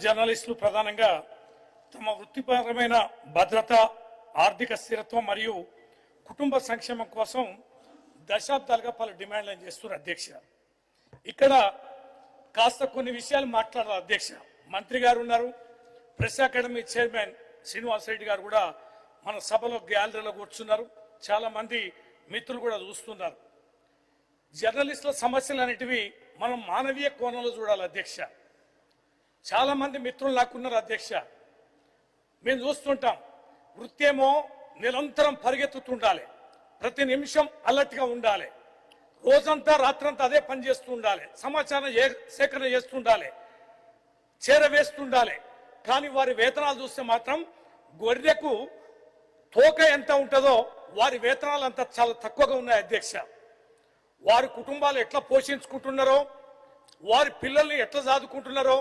జర్నలిస్టులు ప్రధానంగా తమ వృత్తిపరమైన భద్రత, ఆర్థిక స్థిరత్వం మరియు కుటుంబ సంక్షేమం కోసం దశాబ్దాలుగా పలు డిమాండ్లను చేస్తున్నారు అధ్యక్ష. ఇక్కడ కాస్త కొన్ని విషయాలు మాట్లాడారు అధ్యక్ష. మంత్రి గారు ఉన్నారు, press academy chairman Srinivas Reddy గారు కూడా మన సభలో గ్యాలరీలో కూర్చున్నారు. చాలా మంది మిత్రులు కూడా చూస్తున్నారు. జర్నలిస్టుల సమస్యలు అనేటివి మనం మానవీయ కోణంలో చూడాలి అధ్యక్ష. చాలా మంది మిత్రులు నాకున్నారు అధ్యక్ష. మేము చూస్తుంటాం, వృత్తి ఏమో నిరంతరం పరిగెత్తుతుండాలి, ప్రతి నిమిషం అలర్ట్గా ఉండాలి, రోజంతా రాత్రంతా అదే పని చేస్తూ ఉండాలి, సమాచారం సేకరణ చేస్తుండాలి, చేరవేస్తుండాలి. కానీ వారి వేతనాలు చూస్తే మాత్రం గొర్రెకు తోక ఎంత ఉంటుందో వారి వేతనాలు అంత చాలా తక్కువగా ఉన్నాయి అధ్యక్ష. వారి కుటుంబాలు ఎట్లా పోషించుకుంటున్నారో, వారి పిల్లల్ని ఎట్లా చదువుకుంటున్నారో,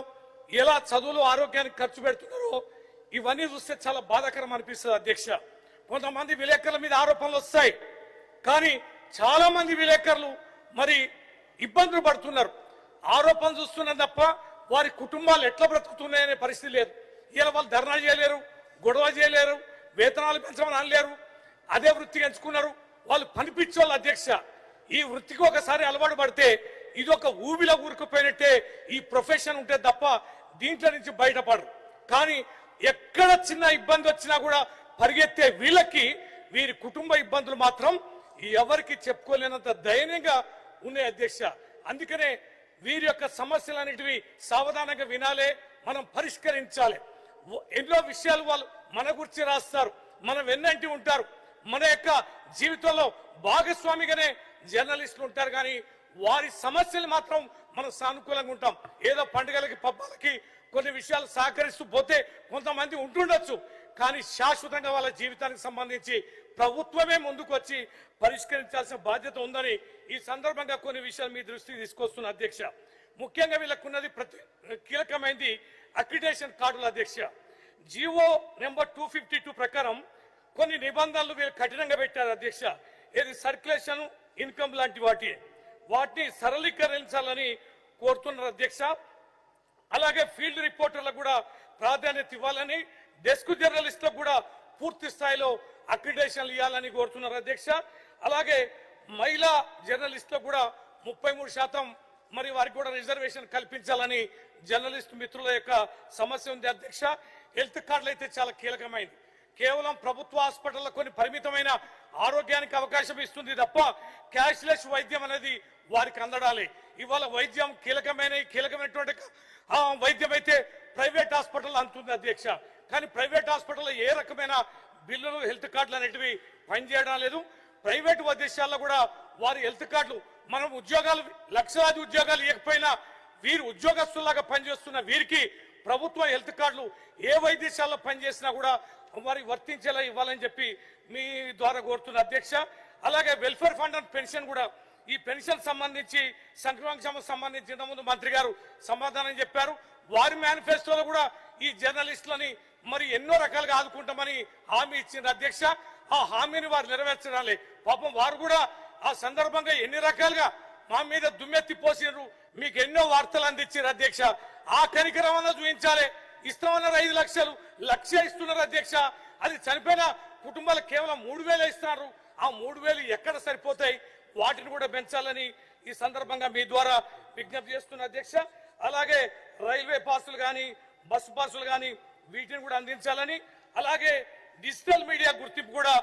ఎలా చదువులు ఆరోగ్యానికి ఖర్చు పెడుతున్నారో ఇవన్నీ చూస్తే చాలా బాధాకరం అనిపిస్తుంది అధ్యక్ష. కొంతమంది విలేకరుల మీద ఆరోపణలు వస్తాయి, కానీ చాలా మంది విలేకరులు మరి ఇబ్బందులు పడుతున్నారు. ఆరోపణలు చూస్తున్నారు తప్ప వారి కుటుంబాలు ఎట్లా బ్రతుకుతున్నాయనే పరిస్థితి లేదు. ఇలా వాళ్ళు ధర్నా చేయలేరు, గొడవ చేయలేరు, వేతనాలు పెంచమని అనలేరు, అదే వృత్తికి ఎంచుకున్నారు. వాళ్ళు పనిపించే అధ్యక్ష. ఈ వృత్తికి ఒకసారి అలవాటు పడితే ఇది ఒక ఊబిలో ఊరుకుపోయినట్టే ఈ ప్రొఫెషన్ ఉంటే తప్ప దీంట్లో నుంచి బయటపడరు. కానీ ఎక్కడ చిన్న ఇబ్బంది వచ్చినా కూడా పరిగెత్తే వీళ్ళకి వీరి కుటుంబ ఇబ్బందులు మాత్రం ఎవరికి చెప్పుకోలేనంత దయనీయంగా ఉన్నాయి అధ్యక్ష. అందుకనే వీరి యొక్క సమస్యలన్నిటివి సావధానంగా వినాలే, మనం పరిష్కరించాలి. ఎన్నో విషయాలు వాళ్ళు మన గురించి రాస్తారు, మన వెన్నంటి ఉంటారు, మన యొక్క జీవితంలో భాగస్వామిగానే జర్నలిస్టులు ఉంటారు. కానీ వారి సమస్యలు మాత్రం మనం సానుకూలంగా ఉంటాం. ఏదో పండుగలకి పబ్బాలకి కొన్ని విషయాలు సహకరిస్తూ పోతే కొంతమంది ఉంటుండొచ్చు, కానీ శాశ్వతంగా వాళ్ళ జీవితానికి సంబంధించి ప్రభుత్వమే ముందుకు వచ్చి పరిష్కరించాల్సిన బాధ్యత ఉందని ఈ సందర్భంగా కొన్ని విషయాలు మీ దృష్టికి తీసుకొస్తున్న అధ్యక్ష. ముఖ్యంగా వీళ్ళకున్నది కీలకమైనది అక్రిడేషన్ కార్డుల అధ్యక్ష. జీవో నెంబర్ 252 ప్రకారం కొన్ని నిబంధనలు వీళ్ళు కఠినంగా పెట్టారు అధ్యక్ష. ఇది సర్క్యులేషన్, ఇన్కమ్ లాంటి వాటిని సరళీకరించాలని కోరుతున్నారు అధ్యక్ష. అలాగే ఫీల్డ్ రిపోర్టర్లకు కూడా ప్రాధాన్యత ఇవ్వాలని, డెస్క్ జర్నలిస్టులకు కూడా పూర్తి స్థాయిలో అక్రిడేషన్లు ఇవ్వాలని కోరుతున్నారు అధ్యక్ష. అలాగే మహిళా జర్నలిస్టులకు కూడా 33% మరి వారికి కూడా రిజర్వేషన్ కల్పించాలని జర్నలిస్టు మిత్రుల యొక్క సమస్య ఉంది అధ్యక్ష. హెల్త్ కార్డులు అయితే చాలా కీలకమైంది. కేవలం ప్రభుత్వ హాస్పిటల్లో కొన్ని పరిమితమైన ఆరోగ్యానికి అవకాశం ఇస్తుంది తప్ప క్యాష్లెస్ వైద్యం అనేది వారికి అందడాలి. ఇవాళ వైద్యం కీలకమైనటువంటి వైద్యం అయితే ప్రైవేట్ హాస్పిటల్ అందుతుంది అధ్యక్ష. కానీ ప్రైవేట్ హాస్పిటల్లో ఏ రకమైన బిల్లులు, హెల్త్ కార్డులు అనేటివి పనిచేయడం లేదు. ప్రైవేట్ వైద్యశాలలో కూడా వారి హెల్త్ కార్డులు, మనం ఉద్యోగాలు లక్షలాది ఉద్యోగాలు ఇవ్వకపోయినా వీరు ఉద్యోగస్తులాగా పనిచేస్తున్న వీరికి ప్రభుత్వ హెల్త్ కార్డులు ఏ వైద్యశాలలో పనిచేసినా కూడా వారికి వర్తించేలా ఇవ్వాలని చెప్పి మీ ద్వారా కోరుతున్న అధ్యక్ష. అలాగే వెల్ఫేర్ ఫండ్ అండ్ పెన్షన్ కూడా, ఈ పెన్షన్ సంబంధించి సంక్షేమం సంబంధించి ముందు మంత్రి గారు సమాధానం చెప్పారు. వారి మేనిఫెస్టోలో కూడా ఈ జర్నలిస్టులని మరి ఎన్నో రకాలుగా ఆదుకుంటామని హామీ ఇచ్చింది అధ్యక్ష. ఆ హామీని వారు నెరవేర్చడాలి. పాపం వారు కూడా ఆ సందర్భంగా ఎన్ని రకాలుగా మా మీద దుమ్మెత్తి పోసినారు, మీకు ఎన్నో వార్తలు అందించారు అధ్యక్ష. ఆ కనికరమన్నా చూపించాలి. ఇస్తామన్నారు 5 లక్షలు, 1 లక్ష ఇస్తున్నారు అధ్యక్ష. అది చనిపోయిన కుటుంబాలకు కేవలం 3,000 ఇస్తున్నారు. ఆ 3,000 ఎక్కడ సరిపోతాయి? వాటిని కూడా పెంచాలని ఈ సందర్భంగా మీ ద్వారా విజ్ఞప్తి చేస్తున్న అధ్యక్ష. అలాగే రైల్వే పాసులు కానీ, బస్సు పాసులు కానీ వీటిని కూడా అందించాలని, అలాగే డిజిటల్ మీడియా గుర్తింపు కూడా,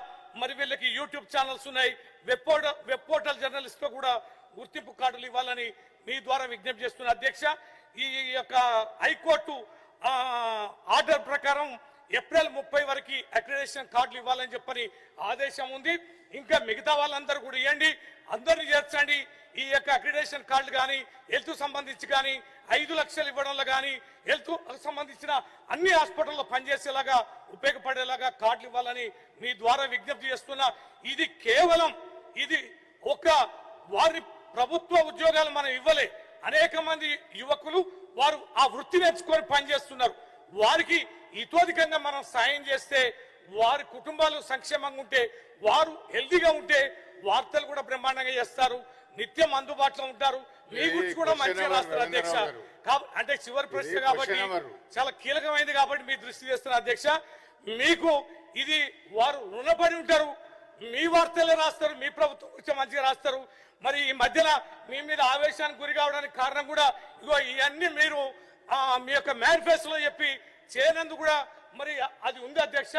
మరి వీళ్ళకి యూట్యూబ్ ఛానల్స్ ఉన్నాయి, వెబ్ పోర్టల్ జర్నలిస్ట్ కూడా గుర్తింపు కార్డులు ఇవ్వాలని మీ ద్వారా విజ్ఞప్తి చేస్తున్న అధ్యక్ష. ఈ యొక్క హైకోర్టు ఆర్డర్ ప్రకారం ఏప్రిల్ 30 వరకు అక్రిడేషన్ కార్డులు ఇవ్వాలని చెప్పని ఆదేశం ఉంది. ఇంకా మిగతా వాళ్ళందరూ కూడా ఇవ్వండి, అందరినీ చేర్చండి. ఈ యొక్క అక్రిడేషన్ కార్డులు కానీ, హెల్త్ సంబంధించి కానీ 5 లక్షలు ఇవ్వడంలో కానీ, హెల్త్ సంబంధించిన అన్ని హాస్పిటల్లో పనిచేసేలాగా ఉపయోగపడేలాగా కార్డులు ఇవ్వాలని మీ ద్వారా విజ్ఞప్తి చేస్తున్నా. ఇది కేవలం ఒక వారి ప్రభుత్వ ఉద్యోగాలు మనం ఇవ్వలే. అనేక మంది యువకులు వారు ఆ వృత్తిని ఎంచుకొని పనిచేస్తున్నారు. వారికి ఇతోధికంగా మనం సాయం చేస్తే, వారి కుటుంబాలు సంక్షేమంగా ఉంటే, వారు హెల్తీగా ఉంటే వార్తలు కూడా బ్రహ్మాండంగా చేస్తారు, నిత్యం అందుబాటులో ఉంటారు, మీ గురించి కూడా మంచిగా రాస్తారు అధ్యక్ష. అంటే చివరి ప్రశ్న కాబట్టి చాలా కీలకమైంది కాబట్టి మీ దృష్టి చేస్తున్న అధ్యక్ష. మీకు ఇది వారు రుణపడి ఉంటారు, మీ వార్తలే రాస్తారు, మీ ప్రభుత్వం గురించి మంచిగా రాస్తారు. మరి ఈ మధ్యన మీ మీద ఆవేశానికి గురి కావడానికి కారణం కూడా ఇగో ఇవన్నీ మీరు మీ యొక్క మేనిఫెస్టోలో చెప్పి చేయనందుకు కూడా మరి అది ఉంది అధ్యక్ష.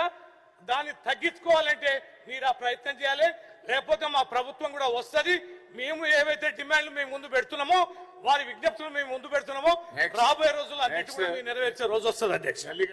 దాన్ని తగ్గించుకోవాలంటే మీరు ఆ ప్రయత్నం చేయాలి, లేకపోతే మా ప్రభుత్వం కూడా వస్తుంది. మేము ఏవైతే డిమాండ్లు మేము ముందు పెడుతున్నామో, వారి విజ్ఞప్తులు మేము ముందు పెడుతున్నామో, రాబోయే రోజుల్లో అన్నిటి కూడా నెరవేర్చే రోజు వస్తుంది అధ్యక్ష.